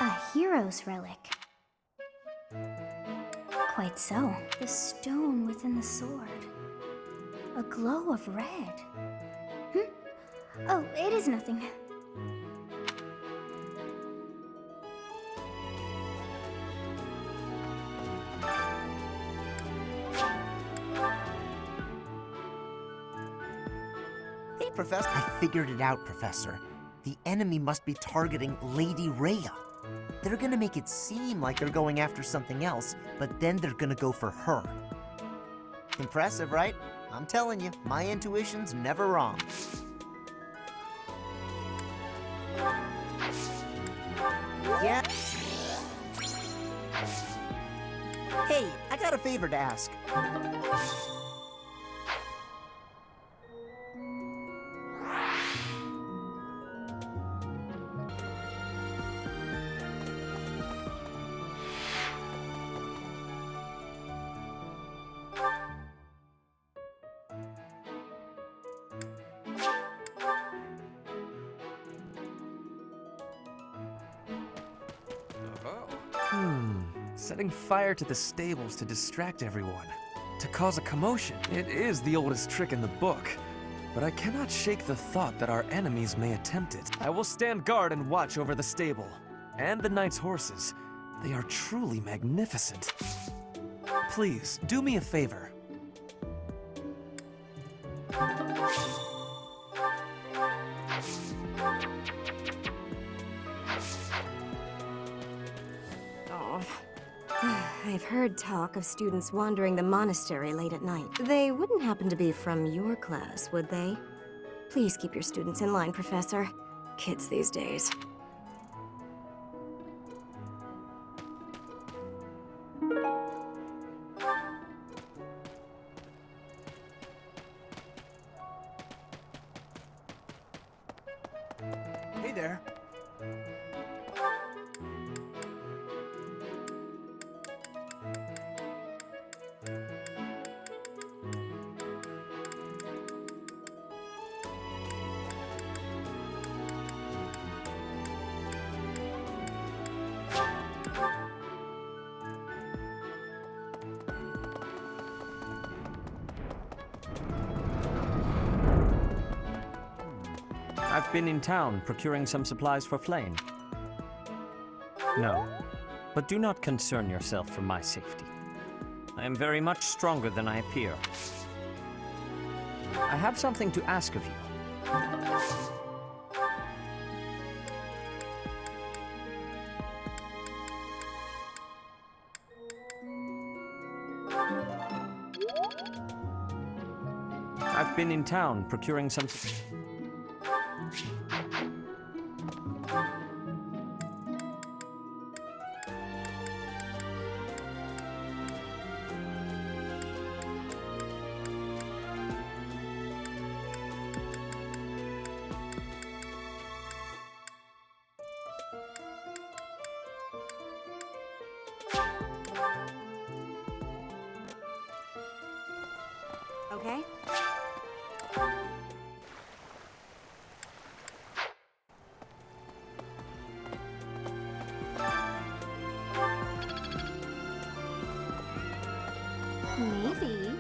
A hero's relic. Quite so. The stone within the sword. A glow of red. Oh, it is nothing. Hey, Professor. I figured it out, Professor. The enemy must be targeting Lady Rhea. They're gonna make it seem like they're going after something else, but then they're gonna go for her. Impressive, right? I'm telling you, my intuition's never wrong. Yeah. Hey, I got a favor to ask. Setting fire to the stables to distract everyone, to cause a commotion. It is the oldest trick in the book, but I cannot shake the thought that our enemies may attempt it. I will stand guard and watch over the stable, and the knight's horses. They are truly magnificent. Please, do me a favor. I've heard talk of students wandering the monastery late at night. They wouldn't happen to be from your class, would they? Please keep your students in line, Professor. Kids these days. Hey there. I've been in town procuring some supplies for Flame. No, but do not concern yourself for my safety. I am very much stronger than I appear. I have something to ask of you. I've been in town procuring some... Okay? Maybe.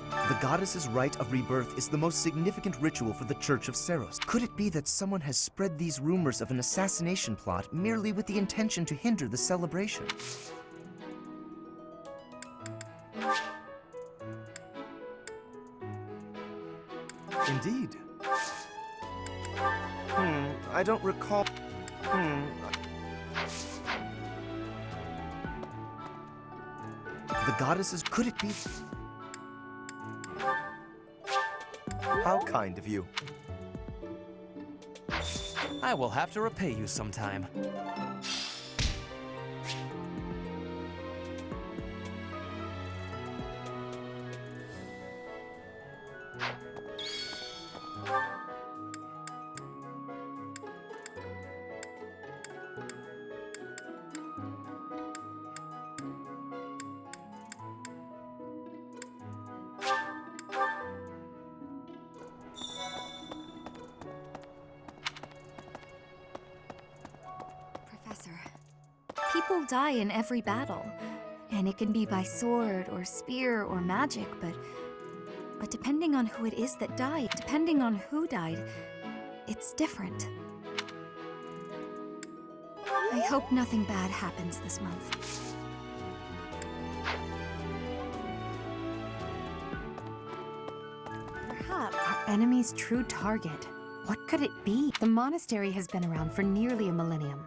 The goddess's rite of rebirth is the most significant ritual for the Church of Seros. Could it be that someone has spread these rumors of an assassination plot merely with the intention to hinder the celebration? Indeed. I don't recall. The goddesses, could it be? How kind of you. I will have to repay you sometime. Professor, people die in every battle. And it can be by sword or spear or magic, but depending on who it is that died, depending on who died, it's different. I hope nothing bad happens this month. Perhaps our enemy's true target. What could it be? The monastery has been around for nearly a millennium.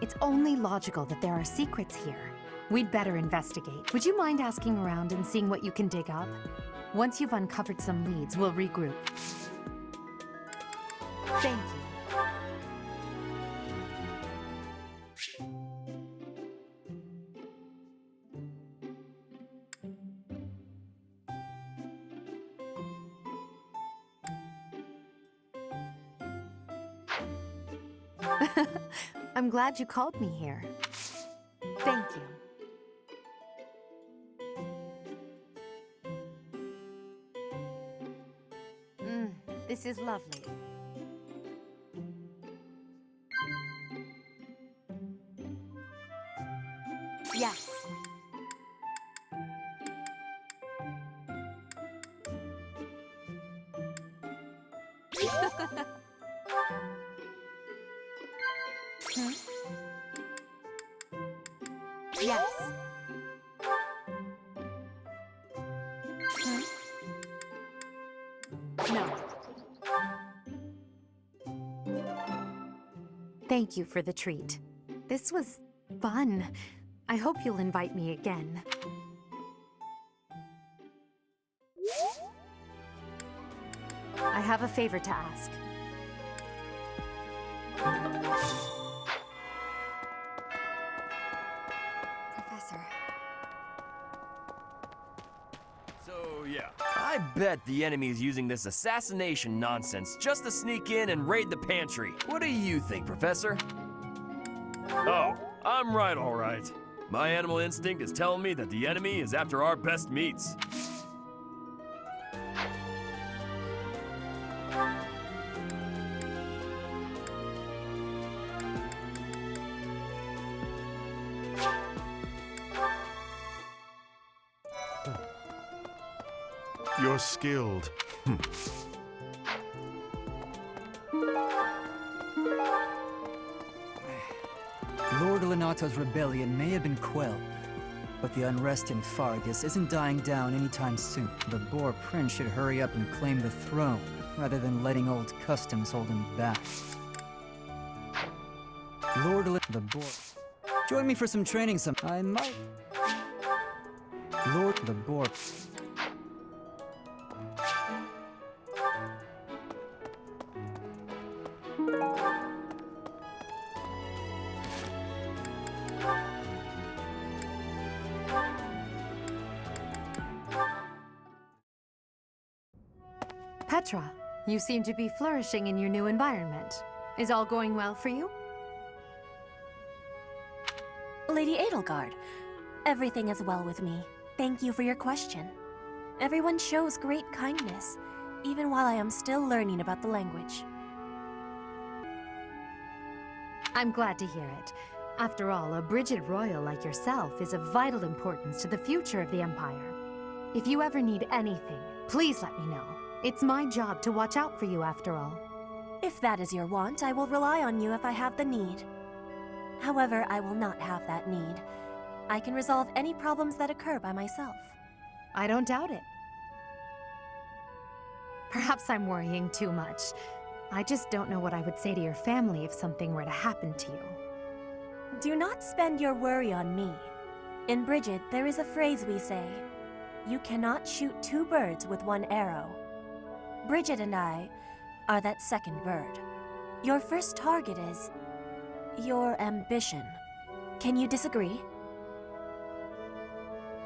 It's only logical that there are secrets here. We'd better investigate. Would you mind asking around and seeing what you can dig up? Once you've uncovered some leads, we'll regroup. Thank you. I'm glad you called me here. Thank you. This is lovely. Yes. Yes. No. Thank you for the treat. This was fun. I hope you'll invite me again. I have a favor to ask. Professor. So, yeah. I bet the enemy is using this assassination nonsense just to sneak in and raid the pantry. What do you think, Professor? Oh, I'm right, all right. My animal instinct is telling me that the enemy is after our best meats. You're skilled. Lord Lenato's rebellion may have been quelled, but the unrest in Fargus isn't dying down anytime soon. The Boar Prince should hurry up and claim the throne, rather than letting old customs hold him back. The Boar... Join me for some training I might... The Boar... Petra, you seem to be flourishing in your new environment. Is all going well for you? Lady Edelgard, everything is well with me. Thank you for your question. Everyone shows great kindness, even while I am still learning about the language. I'm glad to hear it. After all, a Brigid royal like yourself is of vital importance to the future of the Empire. If you ever need anything, please let me know. It's my job to watch out for you after all. If that is your want, I will rely on you if I have the need. However, I will not have that need. I can resolve any problems that occur by myself. I don't doubt it. Perhaps I'm worrying too much. I just don't know what I would say to your family if something were to happen to you. Do not spend your worry on me. In Brigid, there is a phrase we say. You cannot shoot two birds with one arrow. Brigid and I are that second bird. Your first target is your ambition. Can you disagree?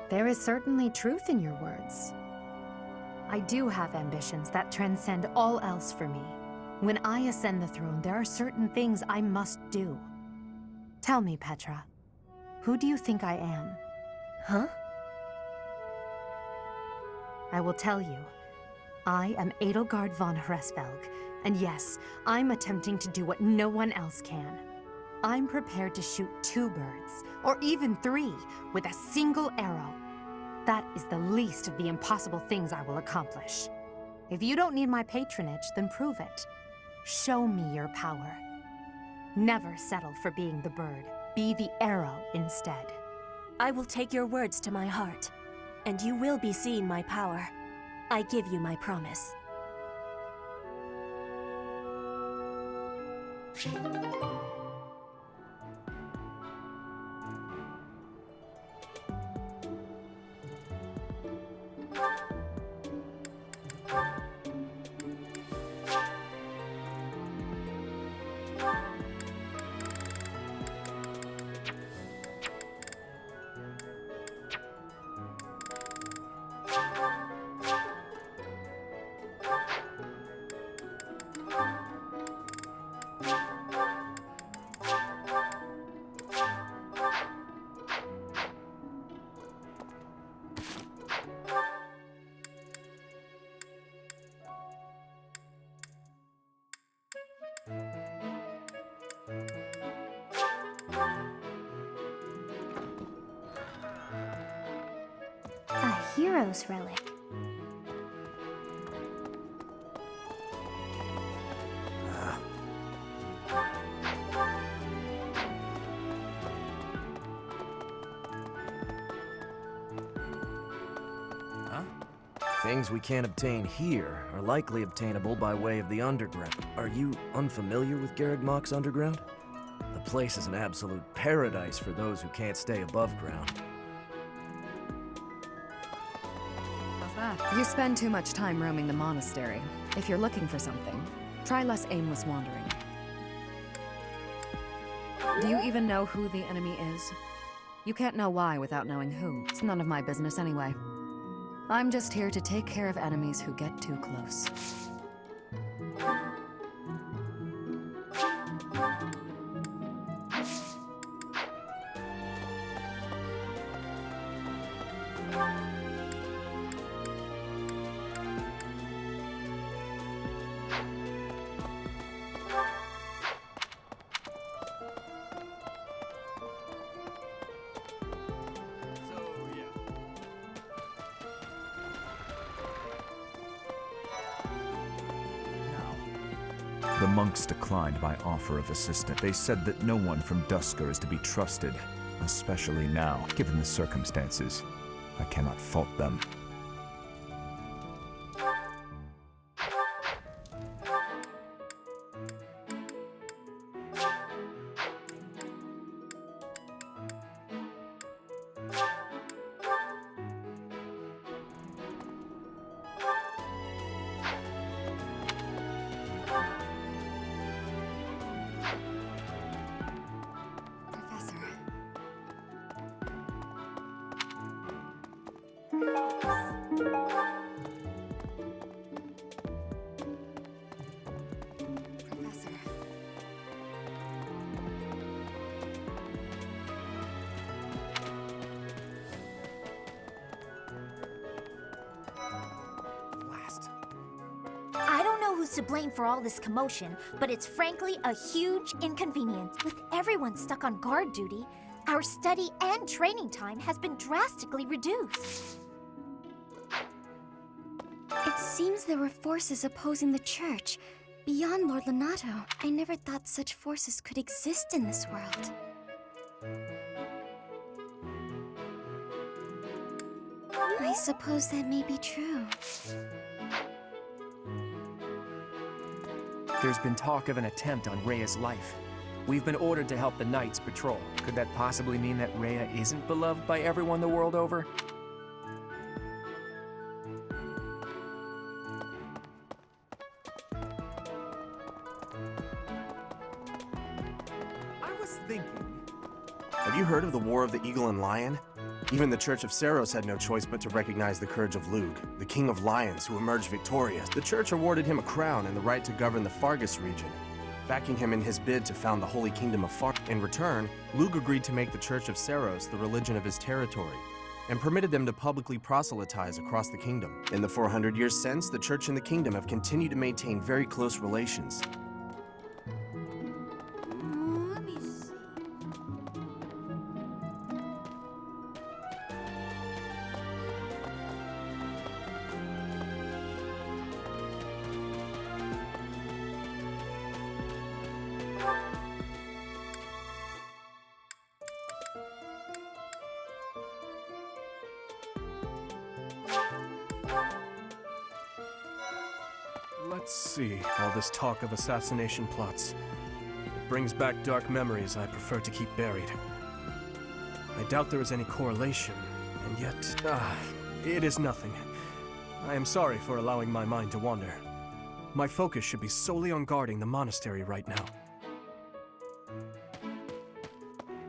There is certainly truth in your words. I do have ambitions that transcend all else for me. When I ascend the throne, there are certain things I must do. Tell me, Petra, who do you think I am? Huh? I will tell you. I am Edelgard von Hresvelg, and yes, I'm attempting to do what no one else can. I'm prepared to shoot 2 birds, or even 3, with a single arrow. That is the least of the impossible things I will accomplish. If you don't need my patronage, then prove it. Show me your power. Never settle for being the bird. Be the arrow instead. I will take your words to my heart, and you will be seeing my power. I give you my promise. A hero's relic. Things we can't obtain here are likely obtainable by way of the underground. Are you unfamiliar with Garreg Underground? The place is an absolute paradise for those who can't stay above ground. You spend too much time roaming the monastery. If you're looking for something, try less aimless wandering. Do you even know who the enemy is? You can't know why without knowing who. It's none of my business anyway. I'm just here to take care of enemies who get too close. The monks declined my offer of assistance. They said that no one from Duskur is to be trusted, especially now. Given the circumstances, I cannot fault them. who's to blame for all this commotion, but it's frankly a huge inconvenience. With everyone stuck on guard duty, our study and training time has been drastically reduced. It seems there were forces opposing the church, beyond Lord Lonato. I never thought such forces could exist in this world. I suppose that may be true. There's been talk of an attempt on Rhea's life. We've been ordered to help the Knights patrol. Could that possibly mean that Rhea isn't beloved by everyone the world over? I was thinking... Have you heard of the War of the Eagle and Lion? Even the Church of Seiros had no choice but to recognize the courage of Lug, the King of Lions who emerged victorious. The Church awarded him a crown and the right to govern the Fargus region, backing him in his bid to found the Holy Kingdom of Fargus. In return, Lug agreed to make the Church of Seiros the religion of his territory, and permitted them to publicly proselytize across the kingdom. In the 400 years since, the Church and the Kingdom have continued to maintain very close relations. Let me see. Let's see. All this talk of assassination plots. It brings back dark memories I prefer to keep buried. I doubt there is any correlation, and yet, it is nothing. I am sorry for allowing my mind to wander. My focus should be solely on guarding the monastery right now.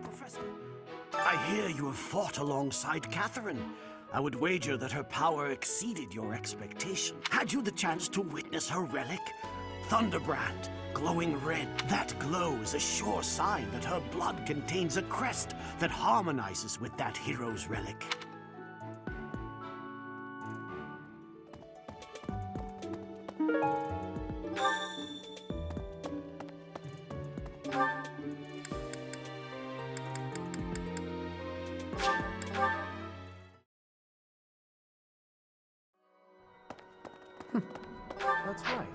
Professor, I hear you have fought alongside Catherine. I would wager that her power exceeded your expectation. Had you the chance to witness her relic? Thunderbrand, glowing red. That glow is a sure sign that her blood contains a crest that harmonizes with that hero's relic. That's right.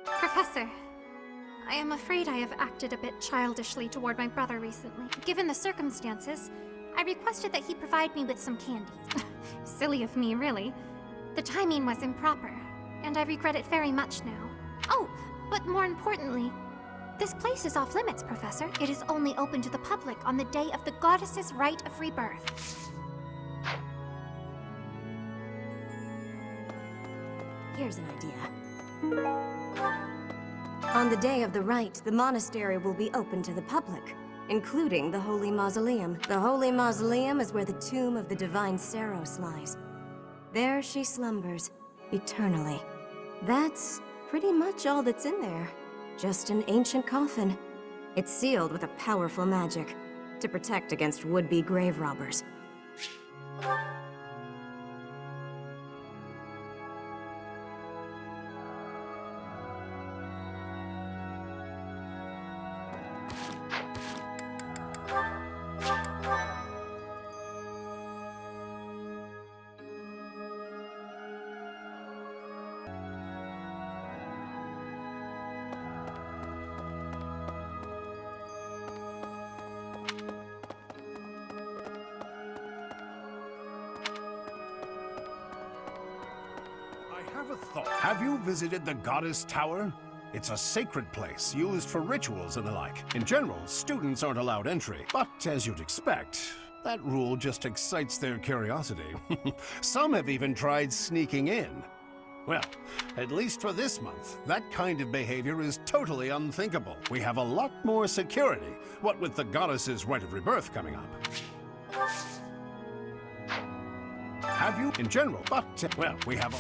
Professor, I am afraid I have acted a bit childishly toward my brother recently. Given the circumstances, I requested that he provide me with some candies. Silly of me, really. The timing was improper, and I regret it very much now. Oh, but more importantly, this place is off limits, Professor. It is only open to the public on the day of the goddess's rite of rebirth. Here's an idea. On the day of the rite, the monastery will be open to the public, including the Holy Mausoleum. The Holy Mausoleum is where the tomb of the divine Seiros lies. There she slumbers, eternally. That's pretty much all that's in there. Just an ancient coffin. It's sealed with a powerful magic to protect against would-be grave robbers. Have you visited the Goddess Tower? It's a sacred place used for rituals and the like. In general, students aren't allowed entry, but as you'd expect, that rule just excites their curiosity. Some have even tried sneaking in. Well, at least for this month, that kind of behavior is totally unthinkable. We have a lot more security, what with the goddess's rite of rebirth coming up. Have you in general, but, well, we have a...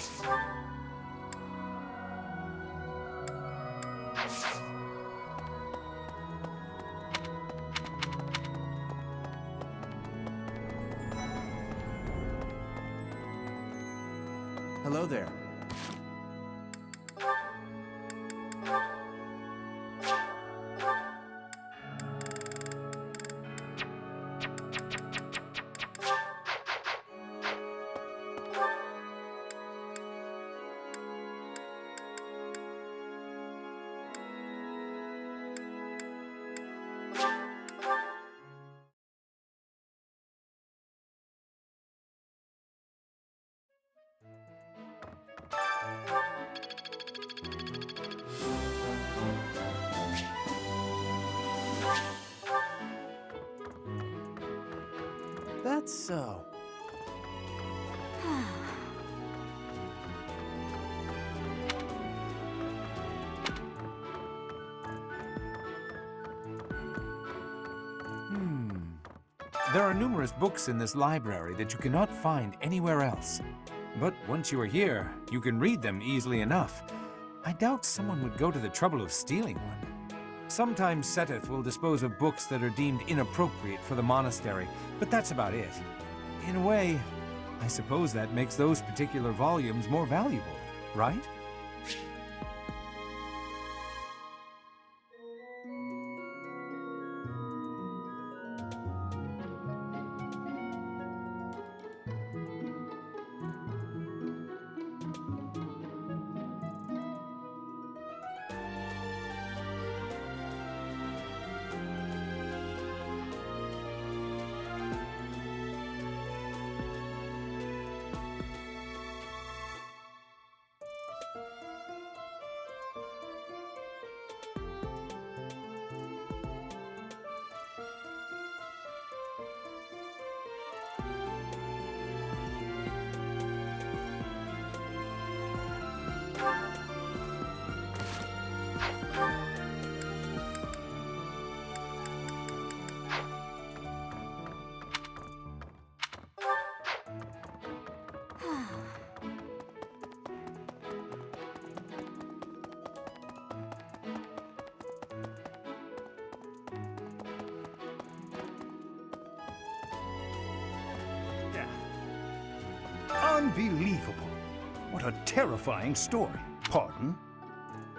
Hello there. That's so. There are numerous books in this library that you cannot find anywhere else. But once you are here, you can read them easily enough. I doubt someone would go to the trouble of stealing one. Sometimes Seteth will dispose of books that are deemed inappropriate for the monastery, but that's about it. In a way, I suppose that makes those particular volumes more valuable, right? Unbelievable. What a terrifying story. Pardon?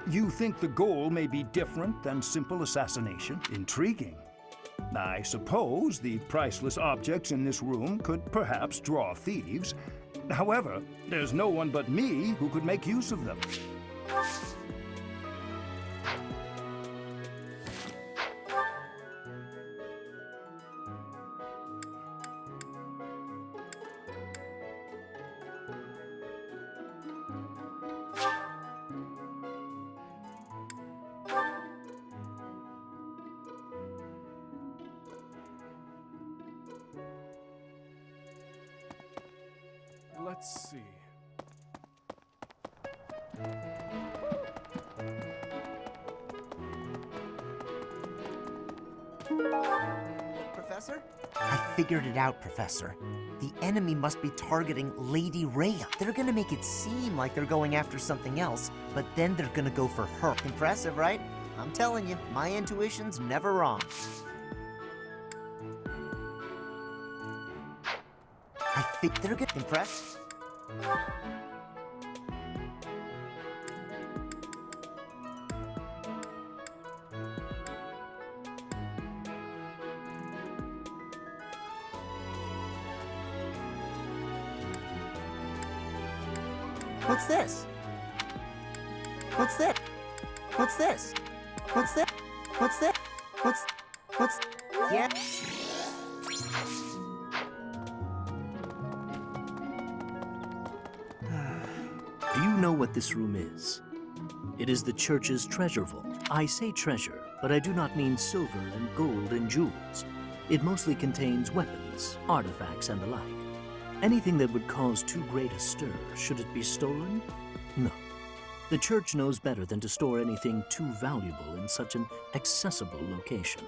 You think the goal may be different than simple assassination? Intriguing. I suppose the priceless objects in this room could perhaps draw thieves. However, there's no one but me who could make use of them. Let's see. Professor? I figured it out, Professor. The enemy must be targeting Lady Rhea. They're gonna make it seem like they're going after something else, but then they're gonna go for her. Impressive, right? I'm telling you, my intuition's never wrong. I think they're gonna impress. What's this? What's this? What's this? What's this? What's this? What's... Yeah. Do you know what this room is? It is the church's treasure vault. I say treasure, but I do not mean silver and gold and jewels. It mostly contains weapons, artifacts, and the like. Anything that would cause too great a stir, should it be stolen? No. The church knows better than to store anything too valuable in such an accessible location.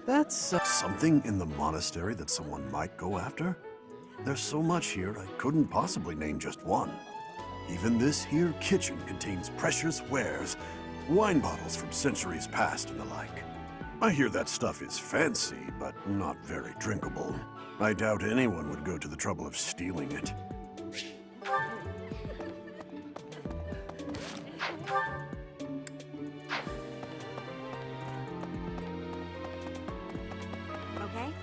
That's Something in the monastery that someone might go after? There's so much here, I couldn't possibly name just one. Even this here kitchen contains precious wares, wine bottles from centuries past and the like. I hear that stuff is fancy, but not very drinkable. I doubt anyone would go to the trouble of stealing it. Okay?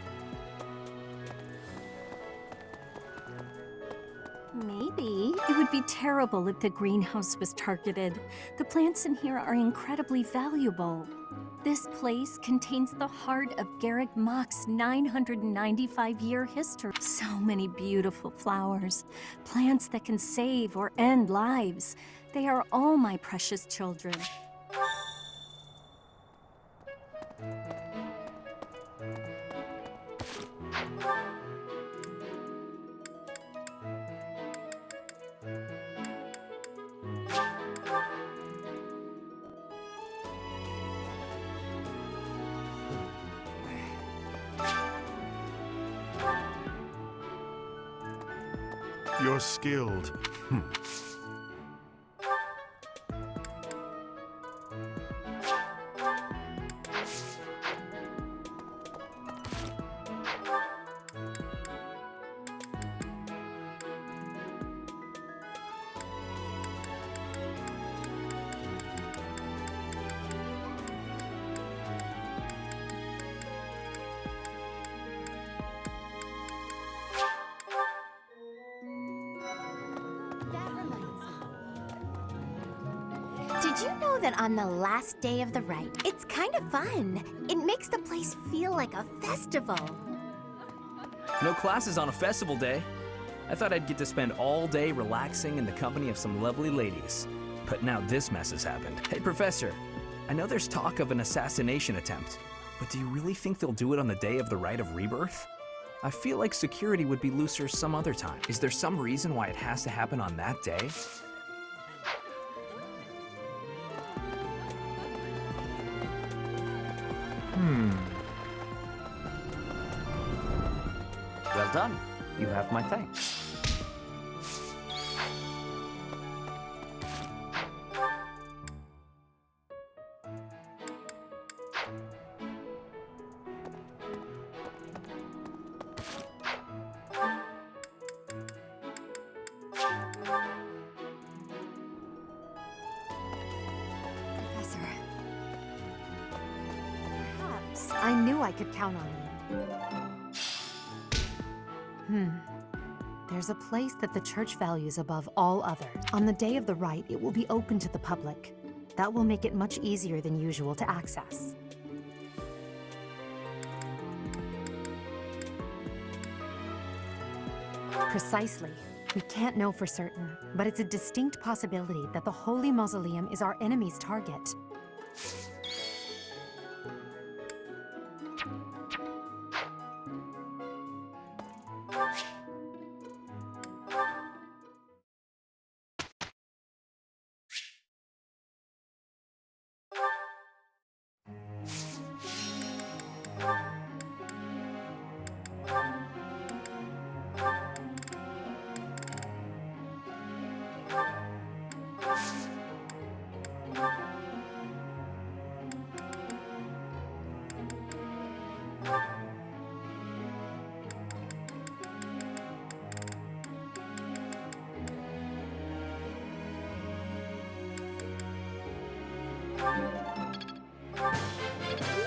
Maybe. It would be terrible if the greenhouse was targeted. The plants in here are incredibly valuable. This place contains the heart of Garrick Mock's 995-year history. So many beautiful flowers, plants that can save or end lives. They are all my precious children. You're skilled. Did you know that on the last day of the rite, it's kind of fun? It makes the place feel like a festival. No classes on a festival day. I thought I'd get to spend all day relaxing in the company of some lovely ladies. But now this mess has happened. Hey, Professor, I know there's talk of an assassination attempt, but do you really think they'll do it on the day of the Rite of Rebirth? I feel like security would be looser some other time. Is there some reason why it has to happen on that day? Well done. You have my thanks. Professor. Perhaps I knew I could count on you. There's a place that the church values above all others. On the day of the rite, it will be open to the public. That will make it much easier than usual to access. Precisely. We can't know for certain, but it's a distinct possibility that the Holy Mausoleum is our enemy's target.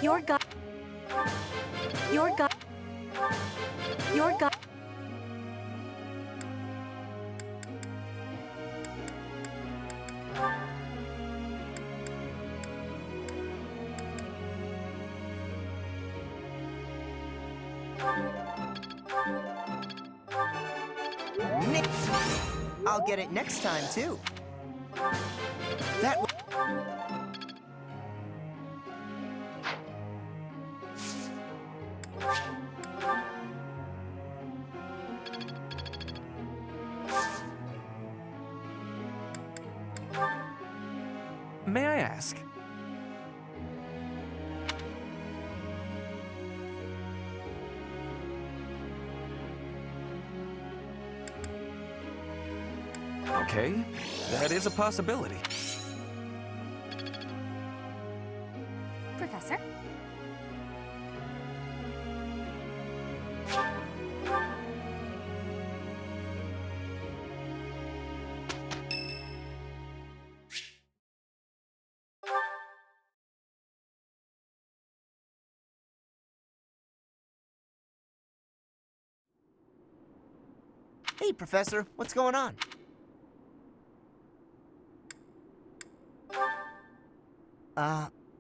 Your God. Your God. Your God. I'll get it next time, too. That May I ask? Okay, that is a possibility. Professor? Hey, Professor, what's going on?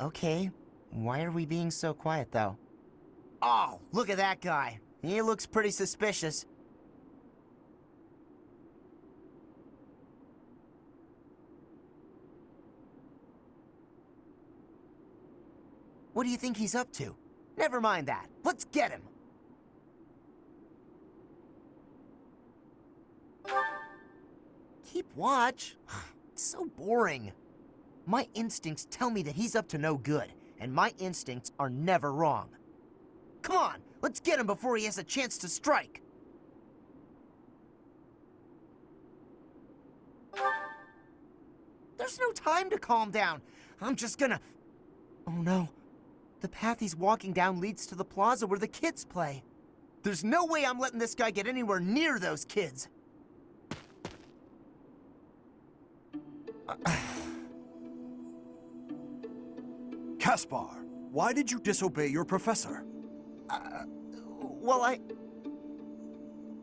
Okay. Why are we being so quiet, though? Oh, look at that guy. He looks pretty suspicious. What do you think he's up to? Never mind that. Let's get him. Keep watch? It's so boring. My instincts tell me that he's up to no good, and my instincts are never wrong. Come on, let's get him before he has a chance to strike. There's no time to calm down. I'm just gonna... Oh no. The path he's walking down leads to the plaza where the kids play. There's no way I'm letting this guy get anywhere near those kids. Caspar, why did you disobey your professor? Well,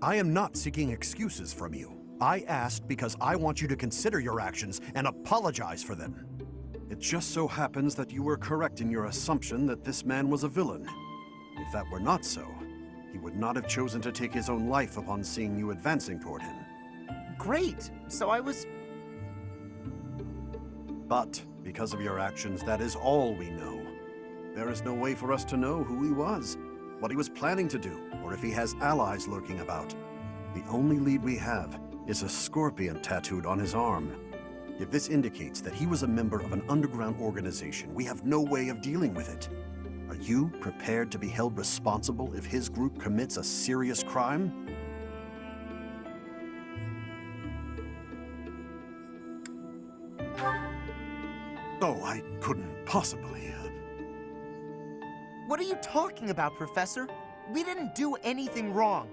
I am not seeking excuses from you. I asked because I want you to consider your actions and apologize for them. It just so happens that you were correct in your assumption that this man was a villain. If that were not so, he would not have chosen to take his own life upon seeing you advancing toward him. Great. So I was... But, because of your actions, that is all we know. There is no way for us to know who he was, what he was planning to do, or if he has allies lurking about. The only lead we have is a scorpion tattooed on his arm. If this indicates that he was a member of an underground organization, we have no way of dealing with it. Are you prepared to be held responsible if his group commits a serious crime? Oh, I couldn't possibly. What are you talking about, Professor? We didn't do anything wrong.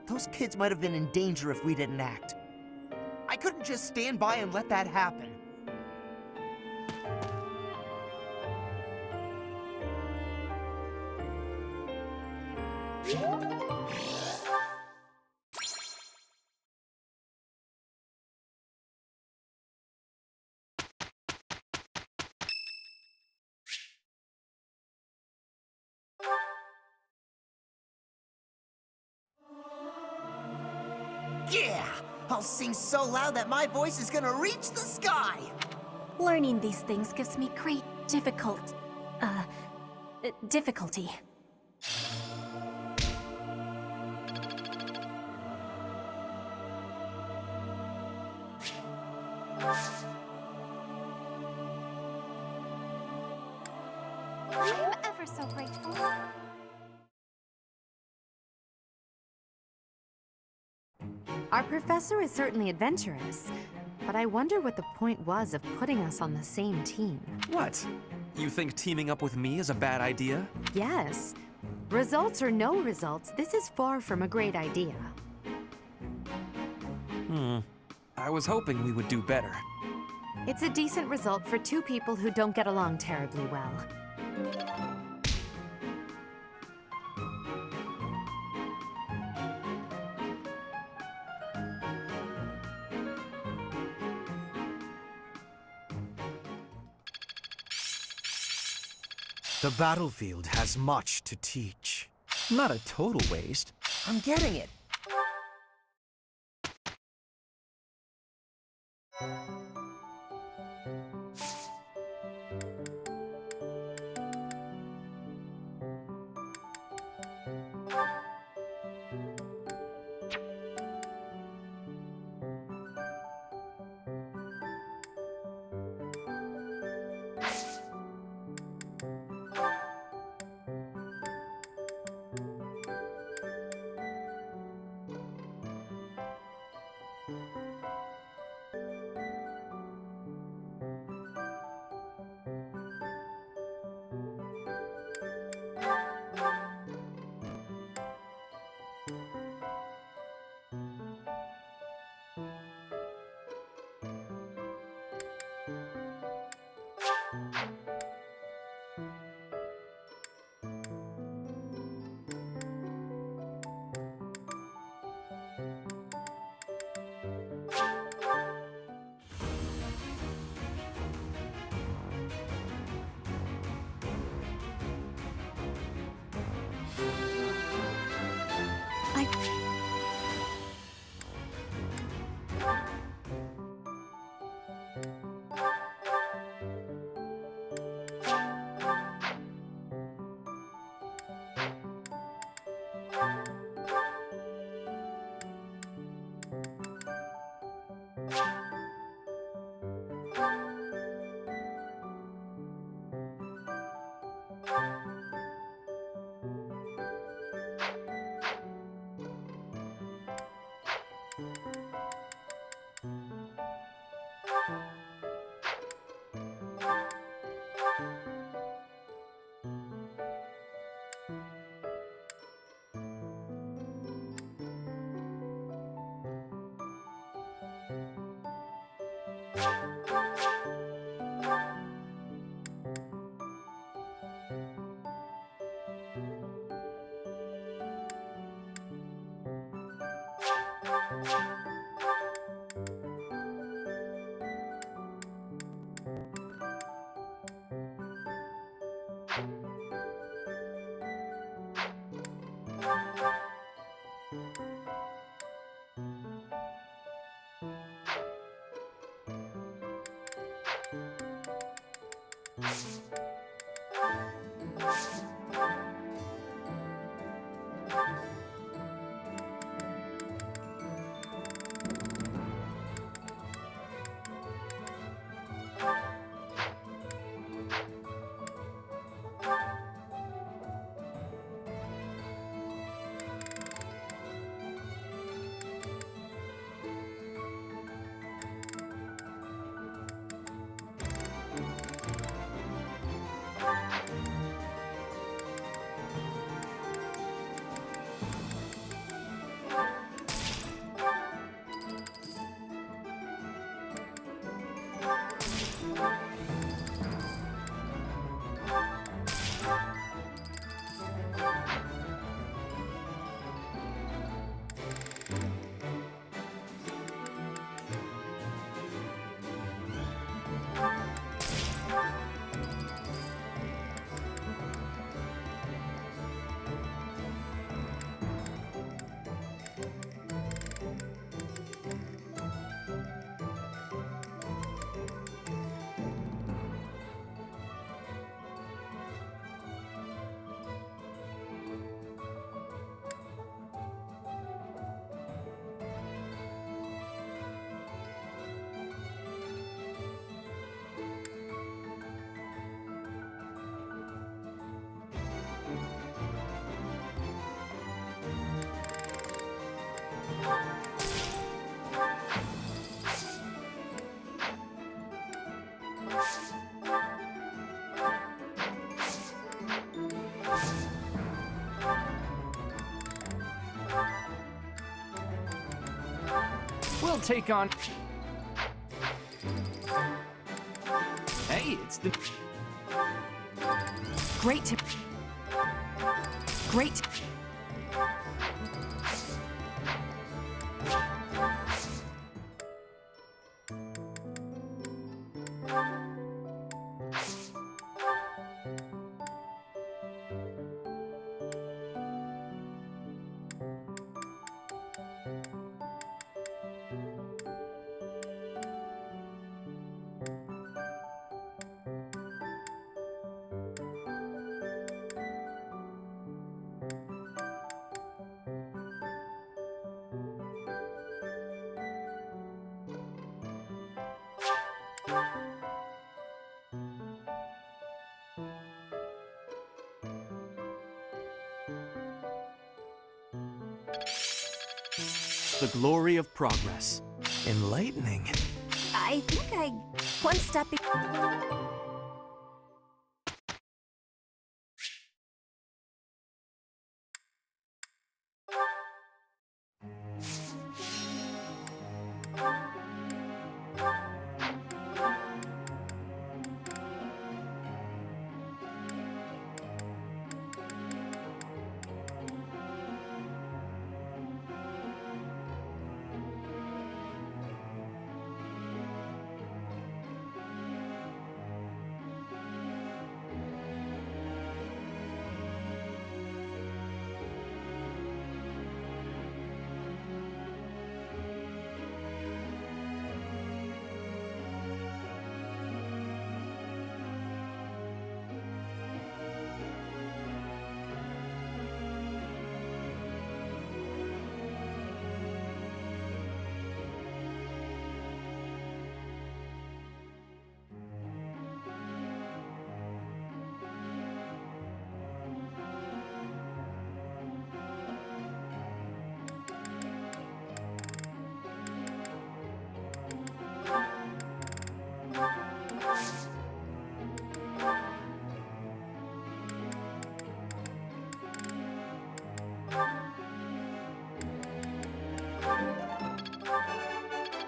Those kids might have been in danger if we didn't act. I couldn't just stand by and let that happen. Yeah! I'll sing so loud that my voice is gonna reach the sky! Learning these things gives me great difficulty. I'm ever so grateful. Our professor is certainly adventurous, but I wonder what the point was of putting us on the same team. What? You think teaming up with me is a bad idea? Yes. Results or no results, this is far from a great idea. I was hoping we would do better. It's a decent result for two people who don't get along terribly well. The battlefield has much to teach. Not a total waste. I'm getting it. We'll take on... Hey, it's the... Great. Great. The glory of progress. Enlightening. I think I... One step...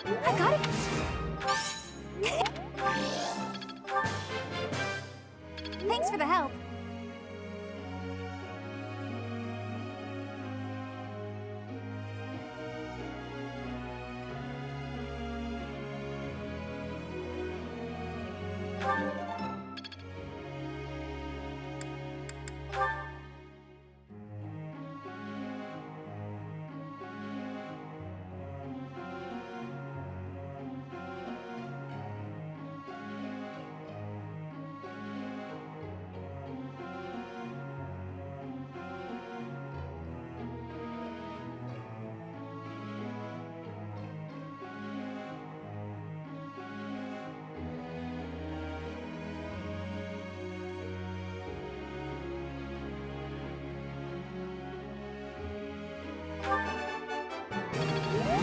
I got it! Thanks for the help.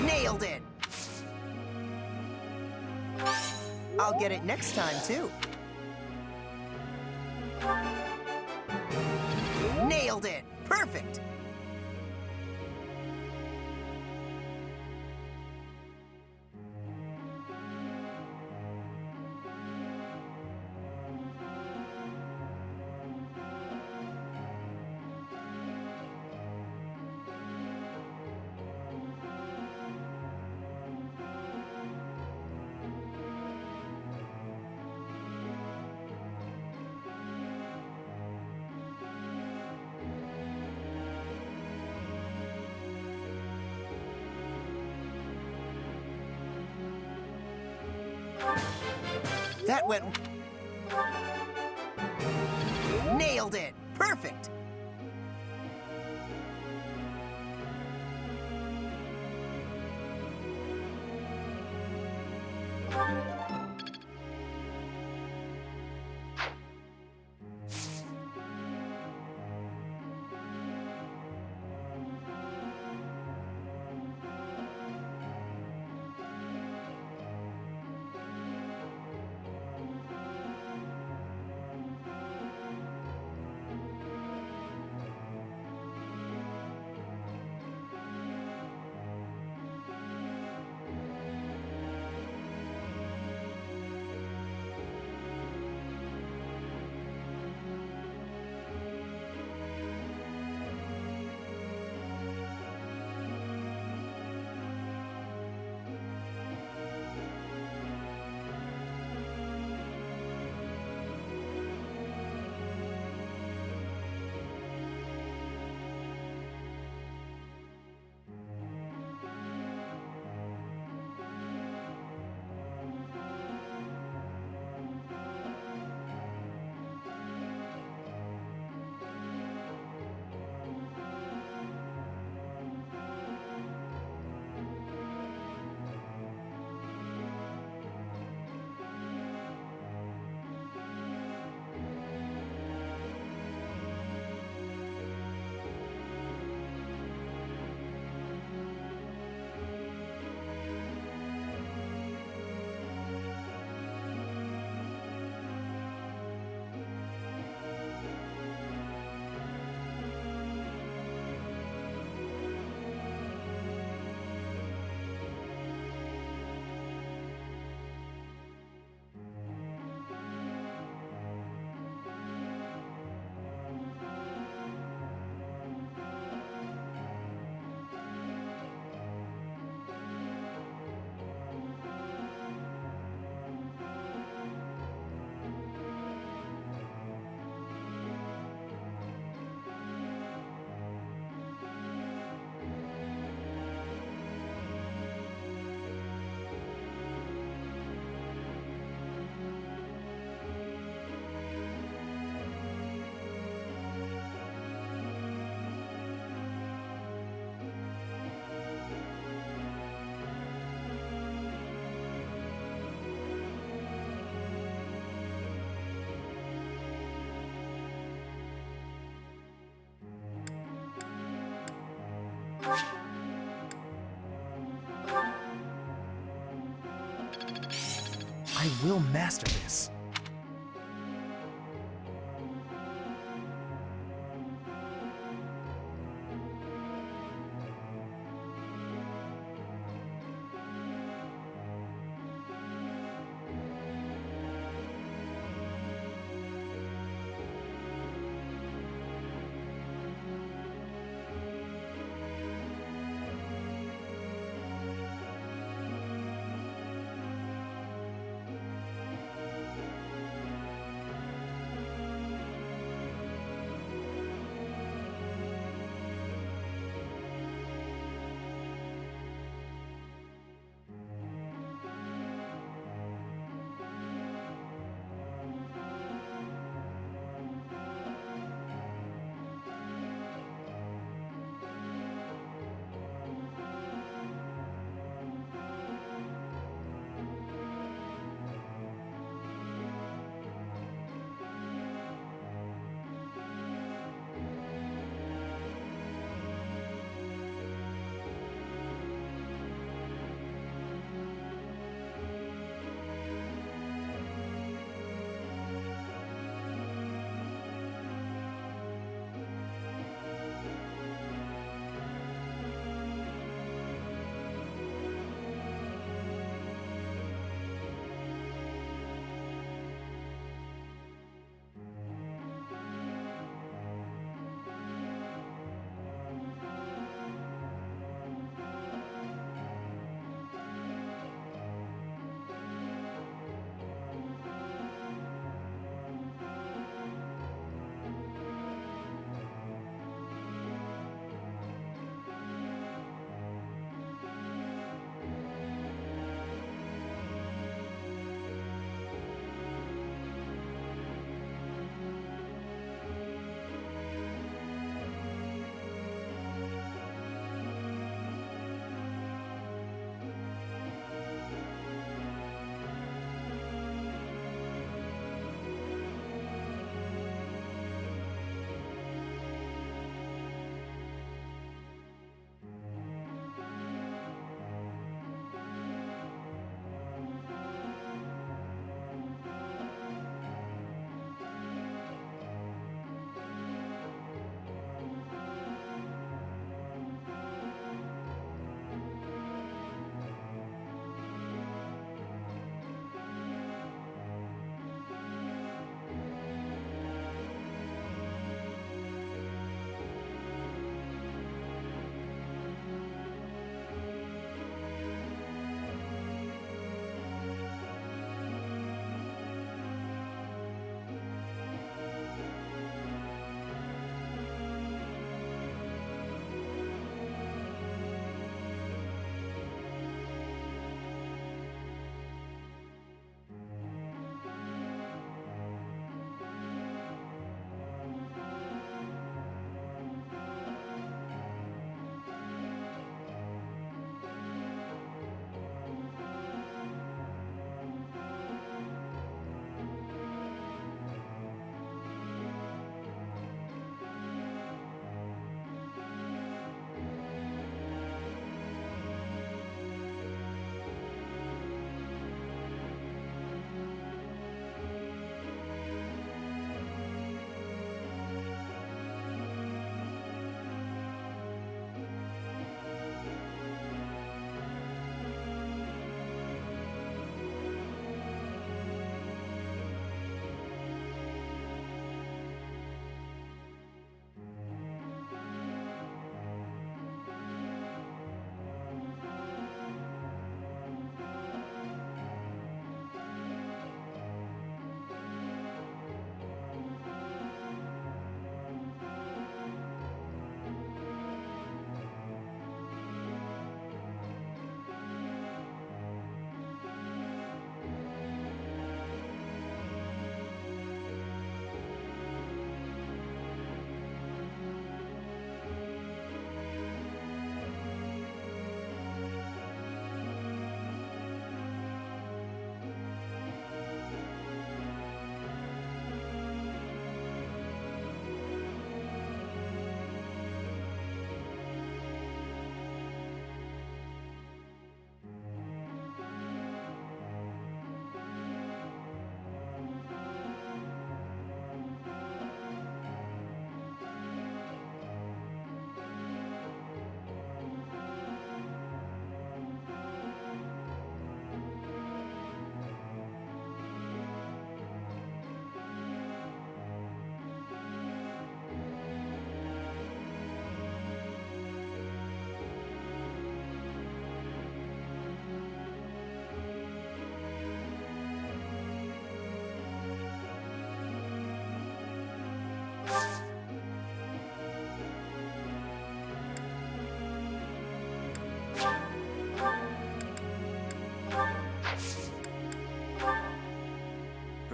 Nailed it! I'll get it next time, too. Nailed it! Perfect! That went... Nailed it! Perfect! I will master this.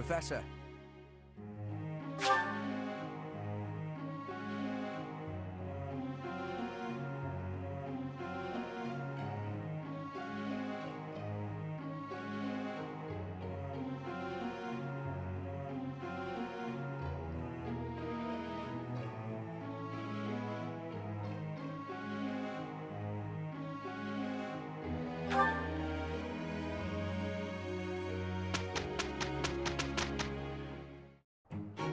Professor.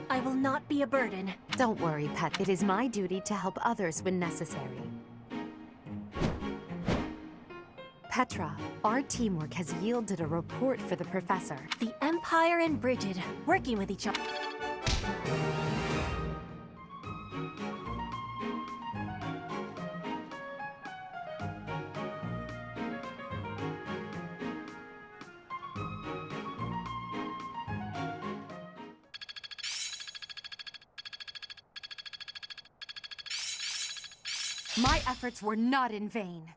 I will not be a burden. Don't worry, Pet. It is my duty to help others when necessary. Petra, our teamwork has yielded a report for the Professor. The Empire and Brigid, working with each other. My efforts were not in vain.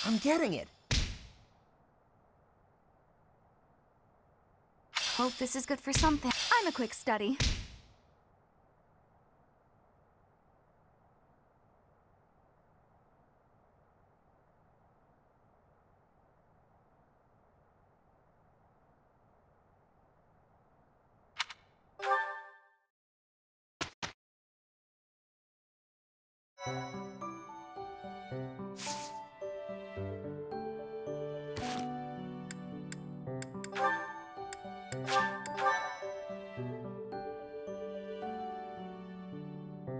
I'm getting it. Hope this is good for something. I'm a quick study.